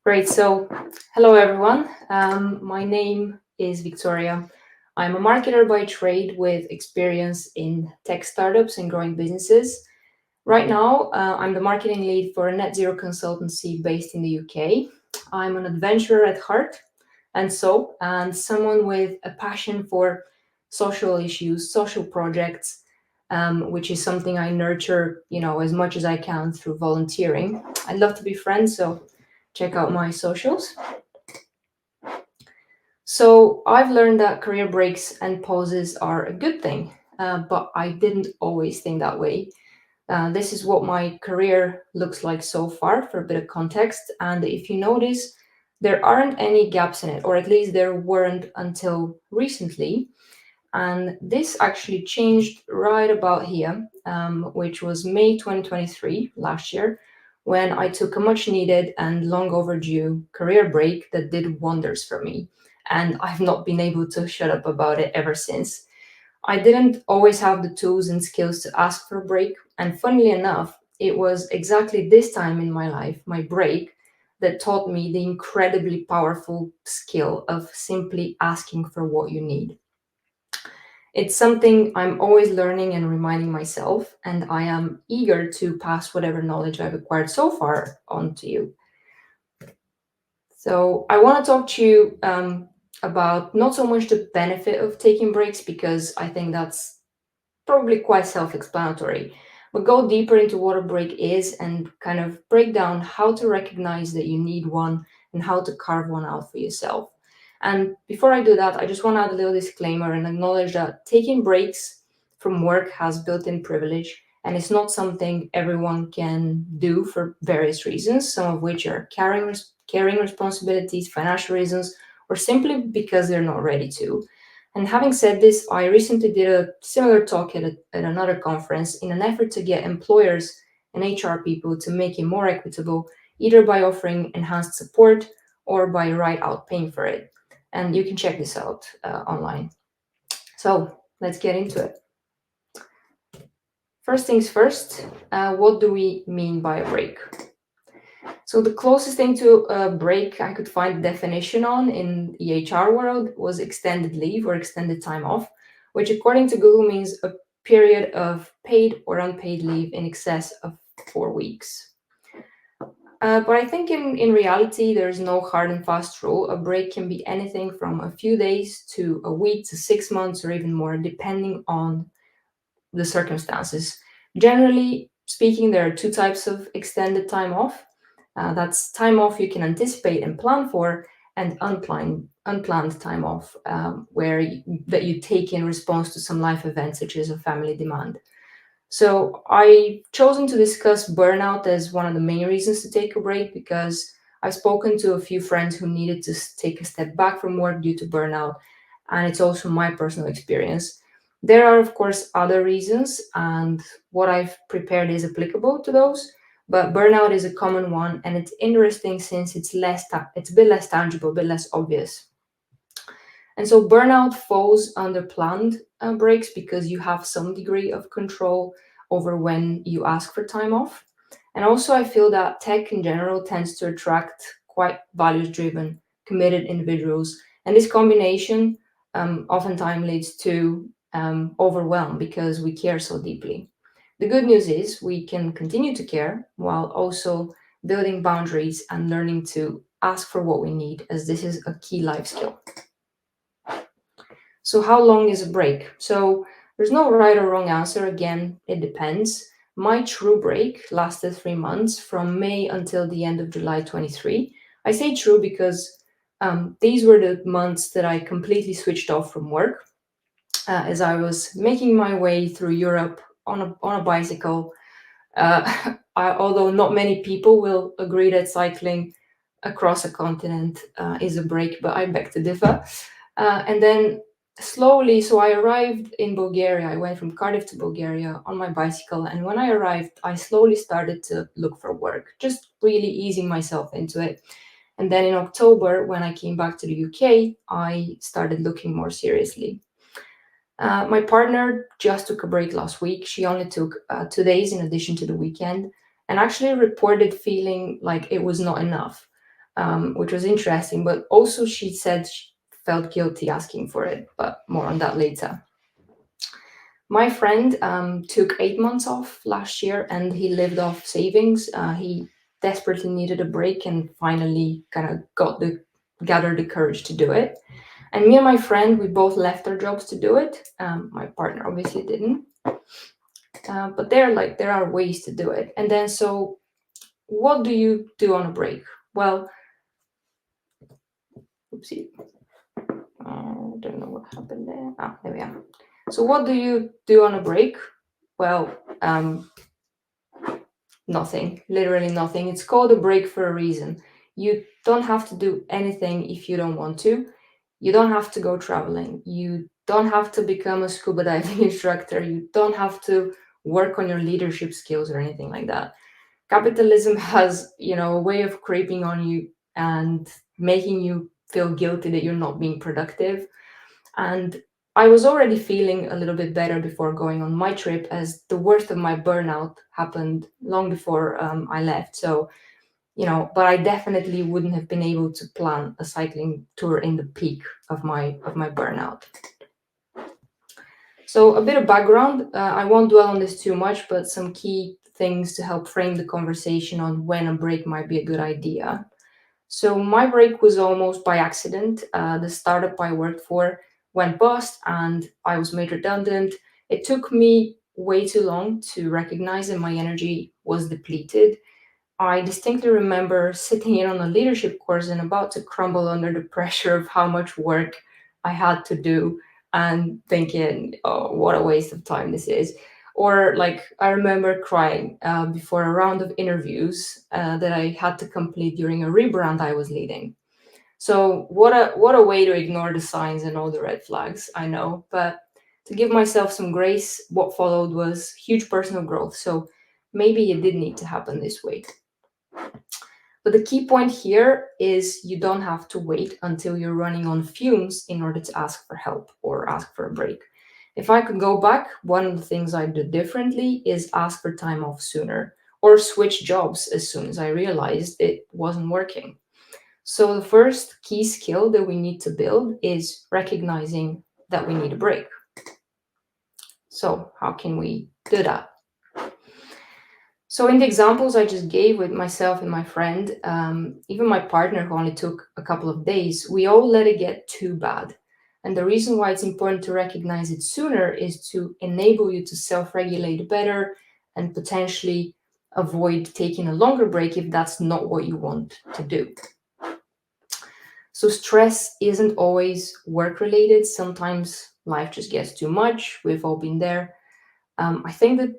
Great. So, hello everyone. My name is Victoria. I'm a marketer by trade with experience in tech startups and growing businesses. Right now, I'm the marketing lead for a net zero consultancy based in the UK. I'm an adventurer at heart, and someone with a passion for social issues, social projects, which is something I nurture, as much as I can through volunteering. I'd love to be friends, so check out my socials. So I've learned that career breaks and pauses are a good thing, but I didn't always think that way. This is what my career looks like so far, for a bit of context. And if you notice, there aren't any gaps in it, or at least there weren't until recently. And this actually changed right about here, which was May 2023, last year, when I took a much needed and long overdue career break that did wonders for me. And I've not been able to shut up about it ever since. I didn't always have the tools and skills to ask for a break. And funnily enough, it was exactly this time in my life, my break, that taught me the incredibly powerful skill of simply asking for what you need. It's something I'm always learning and reminding myself, and I am eager to pass whatever knowledge I've acquired so far on to you. So, I want to talk to you about not so much the benefit of taking breaks, because I think that's probably quite self explanatory, but go deeper into what a break is and kind of break down how to recognize that you need one and how to carve one out for yourself. And before I do that, I just want to add a little disclaimer and acknowledge that taking breaks from work has built in privilege, and it's not something everyone can do for various reasons, some of which are carrying responsibilities, financial reasons, or simply because they're not ready to. And having said this, I recently did a similar talk at another conference in an effort to get employers and HR people to make it more equitable, either by offering enhanced support or by right out paying for it. And you can check this out online. So let's get into it. First things first, what do we mean by a break? So the closest thing to a break I could find a definition on in the HR world was extended leave or extended time off, which according to Google means a period of paid or unpaid leave in excess of 4 weeks. But I think in reality, there's no hard and fast rule. A break can be anything from a few days to a week to 6 months or even more, depending on the circumstances. Generally speaking, there are two types of extended time off. That's time off you can anticipate and plan for, and unplanned time off, that you take in response to some life event, such as a family demand. So I've chosen to discuss burnout as one of the main reasons to take a break, because I've spoken to a few friends who needed to take a step back from work due to burnout, and it's also my personal experience. There are, of course, other reasons, and what I've prepared is applicable to those. But burnout is a common one, and it's interesting since it's a bit less tangible, a bit less obvious. And so burnout falls under planned breaks because you have some degree of control over when you ask for time off. And also, I feel that tech in general tends to attract quite values driven, committed individuals. And this combination oftentimes leads to overwhelm because we care so deeply. The good news is we can continue to care while also building boundaries and learning to ask for what we need, as this is a key life skill. So, how long is a break? So, there's no right or wrong answer. Again, it depends. My true break lasted 3 months from May until the end of July 23. I say true because these were the months that I completely switched off from work, as I was making my way through Europe on a bicycle. Although not many people will agree that cycling across a continent is a break, but I beg to differ. And then slowly, so I arrived in Bulgaria. I went from Cardiff to Bulgaria on my bicycle. And when I arrived, I slowly started to look for work, just really easing myself into it. And then in October, when I came back to the UK, I started looking more seriously. My partner just took a break last week. She only took 2 days in addition to the weekend, and actually reported feeling like it was not enough. which was interesting. But also, she said she felt guilty asking for it, but more on that later. My friend took 8 months off last year and he lived off savings. He desperately needed a break and finally kind of gathered the courage to do it. And me and my friend, we both left our jobs to do it. My partner obviously didn't. But there are ways to do it. And then, so what do you do on a break? Well, oopsie, I don't know what happened there. Ah, there we are. So what do you do on a break? Well, nothing, literally nothing. It's called a break for a reason. You don't have to do anything if you don't want to. You don't have to go traveling. You don't have to become a scuba diving instructor. You don't have to work on your leadership skills or anything like that. Capitalism has, a way of creeping on you and making you feel guilty that you're not being productive. And I was already feeling a little bit better before going on my trip, as the worst of my burnout happened long before I left. So, but I definitely wouldn't have been able to plan a cycling tour in the peak of my burnout. So a bit of background. I won't dwell on this too much, but some key things to help frame the conversation on when a break might be a good idea. So my break was almost by accident. The startup I worked for went bust and I was made redundant. It took me way too long to recognize that my energy was depleted. I distinctly remember sitting in on a leadership course and about to crumble under the pressure of how much work I had to do and thinking, oh, what a waste of time this is. Or, like, I remember crying before a round of interviews that I had to complete during a rebrand I was leading. So what a way to ignore the signs and all the red flags, I know. But to give myself some grace, what followed was huge personal growth. So maybe it did need to happen this way. But the key point here is you don't have to wait until you're running on fumes in order to ask for help or ask for a break. If I could go back, one of the things I'd do differently is ask for time off sooner or switch jobs as soon as I realized it wasn't working. So, the first key skill that we need to build is recognizing that we need a break. So, how can we do that? So, in the examples I just gave with myself and my friend, even my partner who only took a couple of days, we all let it get too bad. And the reason why it's important to recognize it sooner is to enable you to self regulate better and potentially avoid taking a longer break if that's not what you want to do. So, stress isn't always work related. Sometimes life just gets too much. We've all been there. I think that,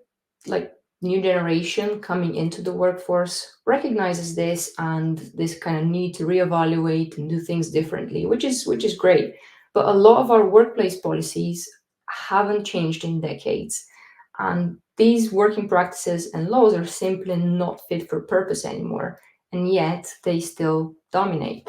like, new generation coming into the workforce recognizes this and this kind of need to reevaluate and do things differently, which is great. But a lot of our workplace policies haven't changed in decades, and these working practices and laws are simply not fit for purpose anymore, and yet they still dominate.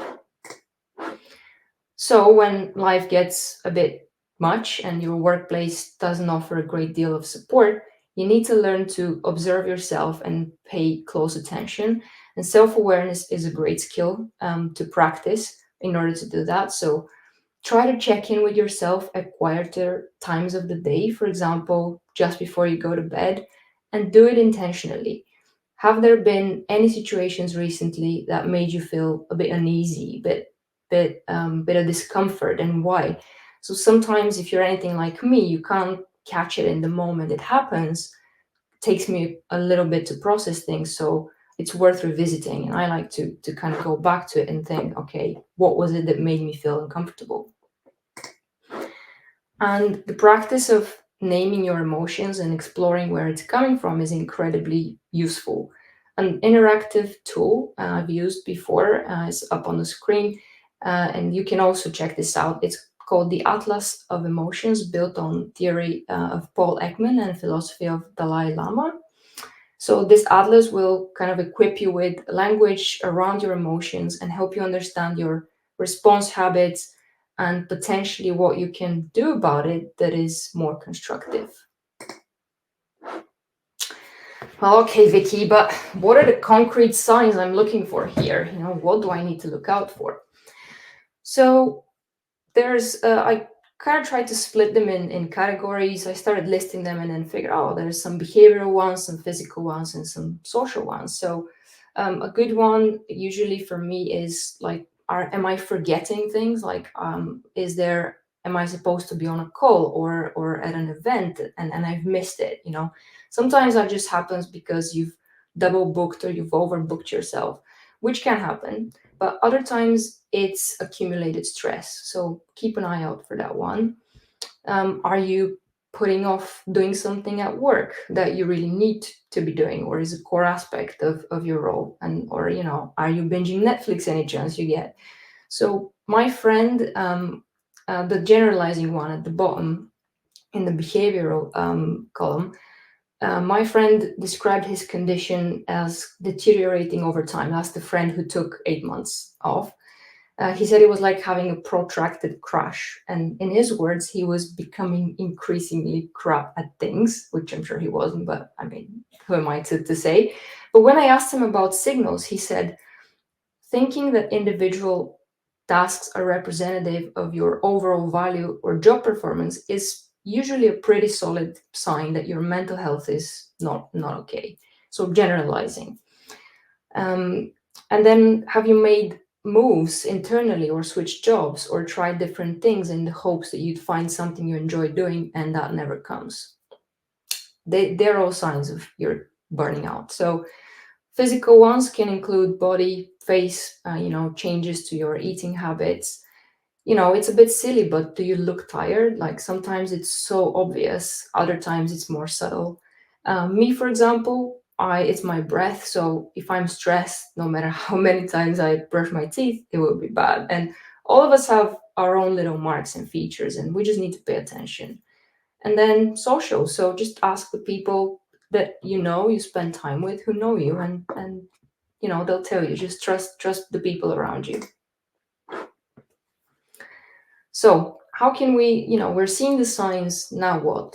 So when life gets a bit much and your workplace doesn't offer a great deal of support, you need to learn to observe yourself and pay close attention. And self awareness is a great skill to practice in order to do that. So try to check in with yourself at quieter times of the day, for example, just before you go to bed, and do it intentionally. Have there been any situations recently that made you feel a bit uneasy, bit of discomfort, and why? So sometimes, if you're anything like me, you can't catch it in the moment it happens. It takes me a little bit to process things, so it's worth revisiting. And I like to kind of go back to it and think, okay, what was it that made me feel uncomfortable? And the practice of naming your emotions and exploring where it's coming from is incredibly useful. An interactive tool I've used before is up on the screen, and you can also check this out. It's called the Atlas of Emotions, built on theory of Paul Ekman and philosophy of Dalai Lama. So this atlas will kind of equip you with language around your emotions and help you understand your response habits and potentially what you can do about it that is more constructive. Well, okay, Vicky, but what are the concrete signs I'm looking for here? What do I need to look out for? So I kind of tried to split them in categories. I started listing them and then figured, oh, there's some behavioral ones, some physical ones, and some social ones. So a good one usually for me is like, am I forgetting things? Like, am I supposed to be on a call or at an event and I've missed it? Sometimes that just happens because you've double booked or you've overbooked yourself, which can happen. But other times it's accumulated stress. So keep an eye out for that one. Are you putting off doing something at work that you really need to be doing, or is a core aspect of your role? And or are you binging Netflix any chance you get? So my friend, the generalizing one at the bottom in the behavioral column, my friend described his condition as deteriorating over time. That's the friend who took 8 months off. He said it was like having a protracted crash. And in his words, he was becoming increasingly crap at things, which I'm sure he wasn't, but I mean, who am I to say? But when I asked him about signals, he said, thinking that individual tasks are representative of your overall value or job performance is usually a pretty solid sign that your mental health is not okay. So generalizing. Um, and then have you made moves internally or switched jobs or tried different things in the hopes that you'd find something you enjoy doing and that never comes? They're all signs of your burning out. So physical ones can include body, face, changes to your eating habits. It's a bit silly, but do you look tired? Like sometimes it's so obvious, other times it's more subtle. Me, for example, it's my breath. So if I'm stressed, no matter how many times I brush my teeth, it will be bad. And all of us have our own little marks and features, and we just need to pay attention. And then social. So just ask the people that you spend time with, who know you, and they'll tell you. Just trust the people around you. So how can we're seeing the signs, now what?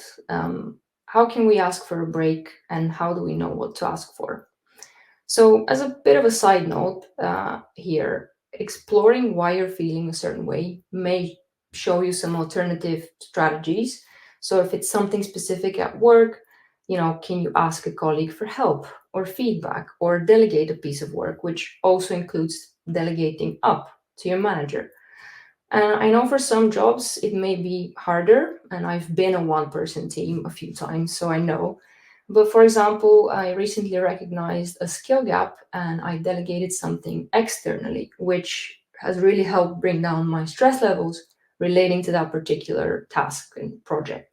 How can we ask for a break, and how do we know what to ask for? So as a bit of a side note here, exploring why you're feeling a certain way may show you some alternative strategies. So if it's something specific at work, can you ask a colleague for help or feedback or delegate a piece of work, which also includes delegating up to your manager. And I know for some jobs it may be harder, and I've been a one person team a few times, so I know. But for example, I recently recognized a skill gap and I delegated something externally, which has really helped bring down my stress levels relating to that particular task and project.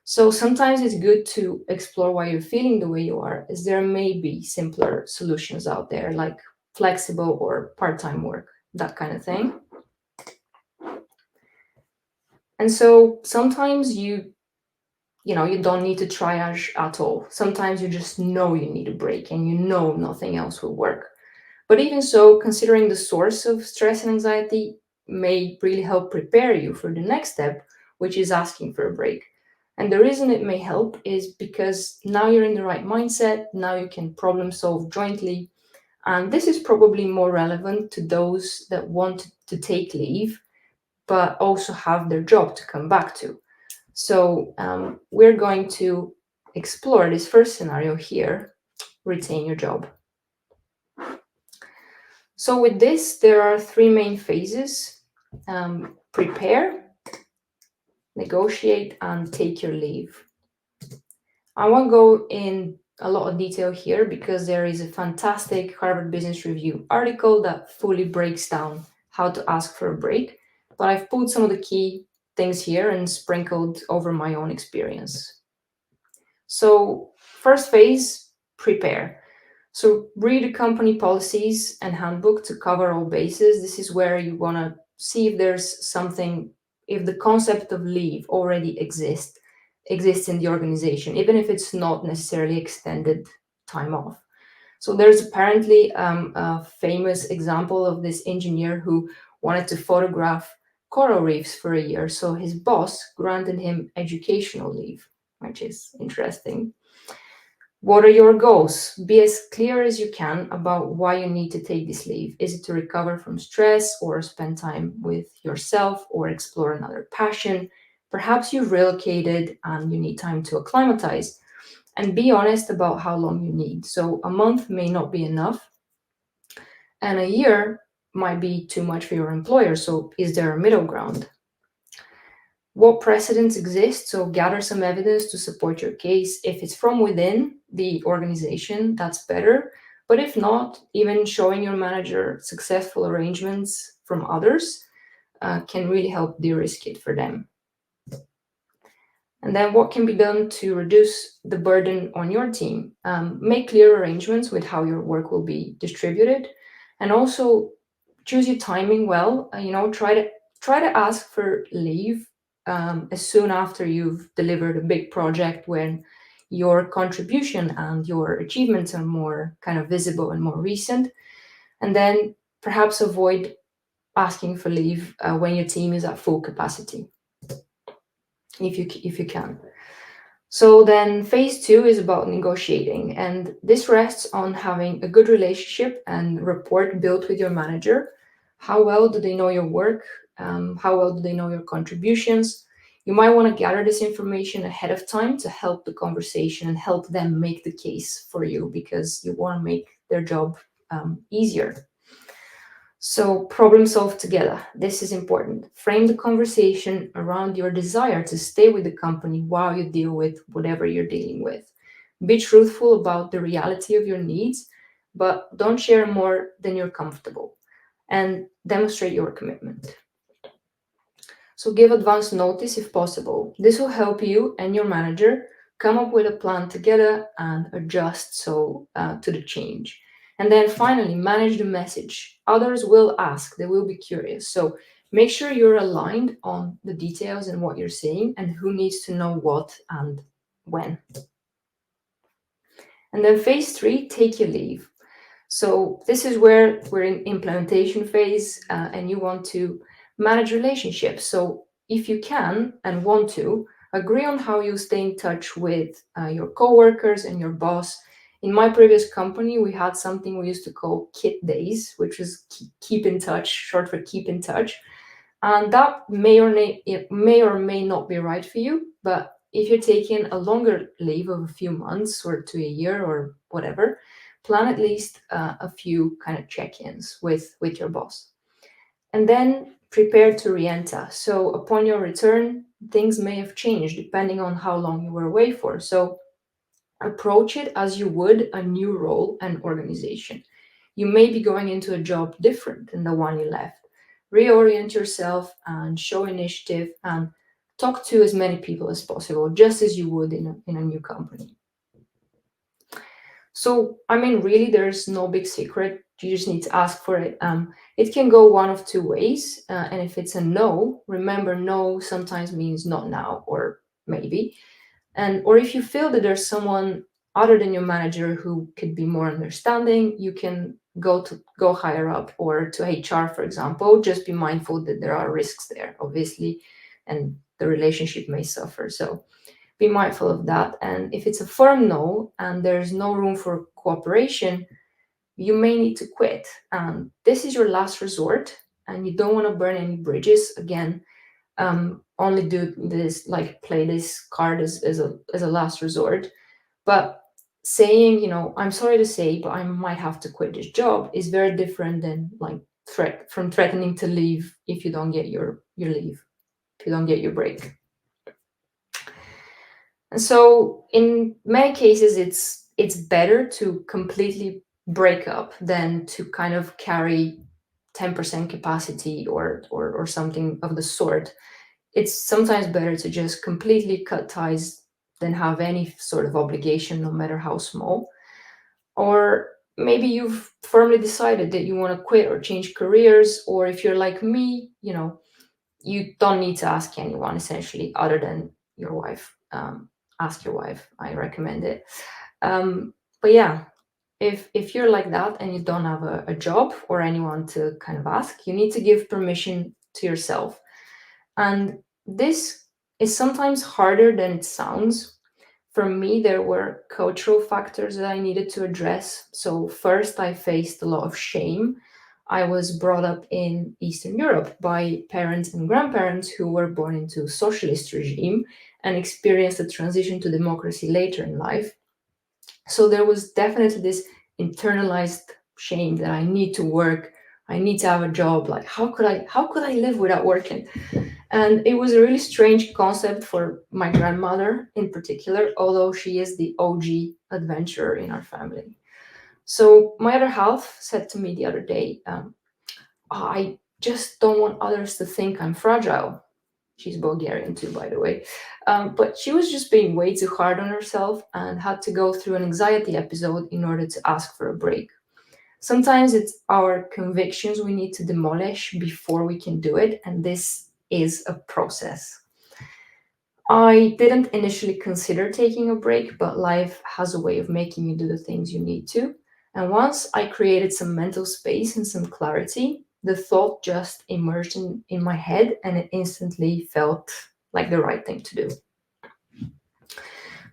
So sometimes it's good to explore why you're feeling the way you are, as there may be simpler solutions out there, like flexible or part time work, that kind of thing. And so sometimes you don't need to triage at all. Sometimes you just know you need a break and you know nothing else will work. But even so, considering the source of stress and anxiety may really help prepare you for the next step, which is asking for a break. And the reason it may help is because now you're in the right mindset, now you can problem solve jointly. And this is probably more relevant to those that want to take leave, but also have their job to come back to. So we're going to explore this first scenario here, retain your job. So with this, there are three main phases: prepare, negotiate, and take your leave. I won't go in a lot of detail here because there is a fantastic Harvard Business Review article that fully breaks down how to ask for a break, but I've put some of the key things here and sprinkled over my own experience. So first phase, prepare. So read the company policies and handbook to cover all bases. This is where you want to see if there's something, if the concept of leave already exists in the organization, even if it's not necessarily extended time off. So there's apparently a famous example of this engineer who wanted to photograph coral reefs for a year. So his boss granted him educational leave, which is interesting. What are your goals? Be as clear as you can about why you need to take this leave. Is it to recover from stress or spend time with yourself or explore another passion? Perhaps you've relocated and you need time to acclimatize, and be honest about how long you need. So, a month may not be enough, and a year might be too much for your employer. So, is there a middle ground? What precedents exist? So, gather some evidence to support your case. If it's from within the organization, that's better. But if not, even showing your manager successful arrangements from others can really help de risk it for them. And then what can be done to reduce the burden on your team? Make clear arrangements with how your work will be distributed, and also choose your timing well. Try to ask for leave as soon after you've delivered a big project when your contribution and your achievements are more kind of visible and more recent. And then perhaps avoid asking for leave when your team is at full capacity, if you can. So then phase two is about negotiating, and this rests on having a good relationship and rapport built with your manager. How well do they know your work? How well do they know your contributions? You might want to gather this information ahead of time to help the conversation and help them make the case for you, because you want to make their job easier. So, problem solve together. This is important. Frame the conversation around your desire to stay with the company while you deal with whatever you're dealing with. Be truthful about the reality of your needs, but don't share more than you're comfortable, and demonstrate your commitment. So, give advance notice if possible. This will help you and your manager come up with a plan together and adjust to the change. And then finally, manage the message. Others will ask, they will be curious. So, make sure you're aligned on the details and what you're saying and who needs to know what and when. And then phase three, take your leave. So this is where we're in implementation phase, and you want to manage relationships. So if you can and want to, agree on how you stay in touch with your coworkers and your boss. In my previous company, we had something we used to call kit days, which is keep in touch, short for keep in touch. And that may or may not be right for you, but if you're taking a longer leave of a few months or to a year or whatever, plan at least a few kind of check-ins with your boss. And then prepare to re-enter. So upon your return, things may have changed depending on how long you were away for. So approach it as you would a new role and organization. You may be going into a job different than the one you left. Reorient yourself and show initiative and talk to as many people as possible, just as you would in a new company. So, I mean, really, there's no big secret. You just need to ask for it. It can go one of two ways. And if it's a no, remember, no sometimes means not now or maybe. And or if you feel that there's someone other than your manager who could be more understanding, you can go higher up or to HR, for example. Just be mindful that there are risks there, obviously, and the relationship may suffer. So be mindful of that. And if it's a firm no and there's no room for cooperation, you may need to quit. This is your last resort, and you don't want to burn any bridges. Again, only do this, like play this card as a last resort. But saying, I'm sorry to say, but I might have to quit this job is very different than like threatening to leave if you don't get your leave, if you don't get your break. And so in many cases, it's better to completely break up than to kind of carry 10% capacity or something of the sort. It's sometimes better to just completely cut ties than have any sort of obligation, no matter how small. Or maybe you've firmly decided that you want to quit or change careers, or if you're like me, you don't need to ask anyone essentially other than your wife. Ask your wife. I recommend it. But yeah, if you're like that and you don't have a job or anyone to kind of ask, you need to give permission to yourself. And this is sometimes harder than it sounds. For me, there were cultural factors that I needed to address. So, first, I faced a lot of shame. I was brought up in Eastern Europe by parents and grandparents who were born into a socialist regime and experienced a transition to democracy later in life. So, there was definitely this internalized shame that I need to work. I need to have a job. Like, how could I live without working? And it was a really strange concept for my grandmother in particular, although she is the OG adventurer in our family. So my other half said to me the other day, I just don't want others to think I'm fragile. She's Bulgarian too, by the way. But she was just being way too hard on herself and had to go through an anxiety episode in order to ask for a break. Sometimes it's our convictions we need to demolish before we can do it, and this is a process. I didn't initially consider taking a break, but life has a way of making you do the things you need to. And once I created some mental space and some clarity, the thought just emerged in my head and it instantly felt like the right thing to do.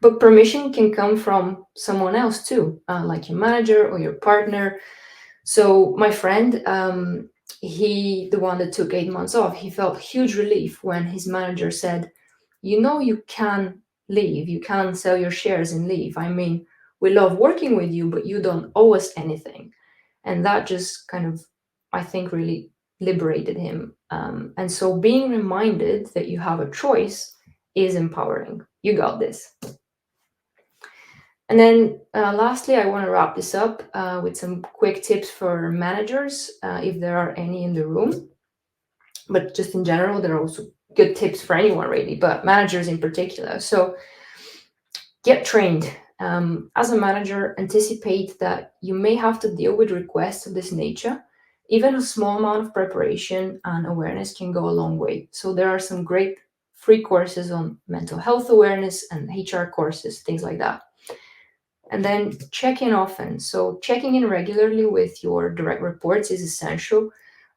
But permission can come from someone else too, like your manager or your partner. So my friend, the one that took 8 months off, he felt huge relief when his manager said, you can leave, you can sell your shares and leave. I mean, we love working with you, but you don't owe us anything. And that just kind of, I think, really liberated him. And so being reminded that you have a choice is empowering. You got this. And then lastly, I want to wrap this up with some quick tips for managers, if there are any in the room. But just in general, there are also good tips for anyone, really, but managers in particular. So get trained. As a manager, anticipate that you may have to deal with requests of this nature. Even a small amount of preparation and awareness can go a long way. So there are some great free courses on mental health awareness and HR courses, things like that. And then check in often. So checking in regularly with your direct reports is essential.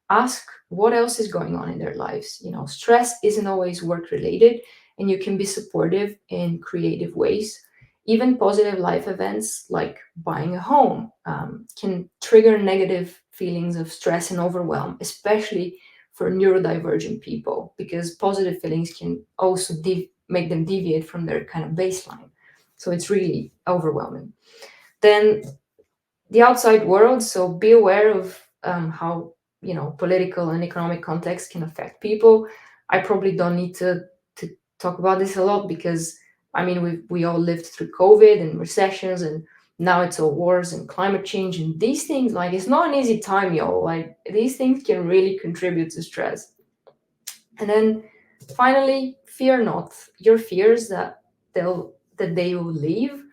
Ask what else is going on in their lives. Stress isn't always work related, and you can be supportive in creative ways. Even positive life events like buying a home can trigger negative feelings of stress and overwhelm, especially for neurodivergent people, because positive feelings can also make them deviate from their kind of baseline. So it's really overwhelming. Then the outside world. So be aware of how political and economic context can affect people. I probably don't need to talk about this a lot because I mean we all lived through COVID and recessions, and now it's all wars and climate change, and these things, like, it's not an easy time, y'all. Like, these things can really contribute to stress. And then finally, fear not. Your fears that they will leave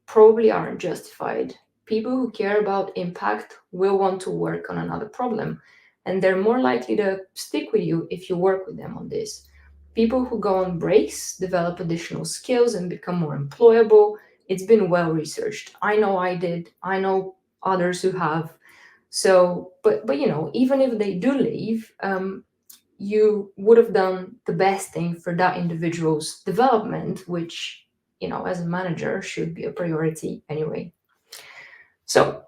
probably aren't justified. People who care about impact will want to work on another problem, and they're more likely to stick with you if you work with them on this. People who go on breaks develop additional skills and become more employable. It's been well researched. I know I did. I know others who have. So, but even if they do leave, you would have done the best thing for that individual's development, which, as a manager, should be a priority anyway. So,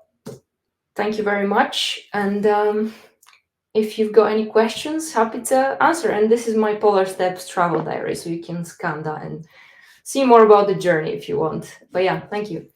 thank you very much. And if you've got any questions, happy to answer. And this is my Polar Steps travel diary, so you can scan that and see more about the journey if you want. But yeah, thank you.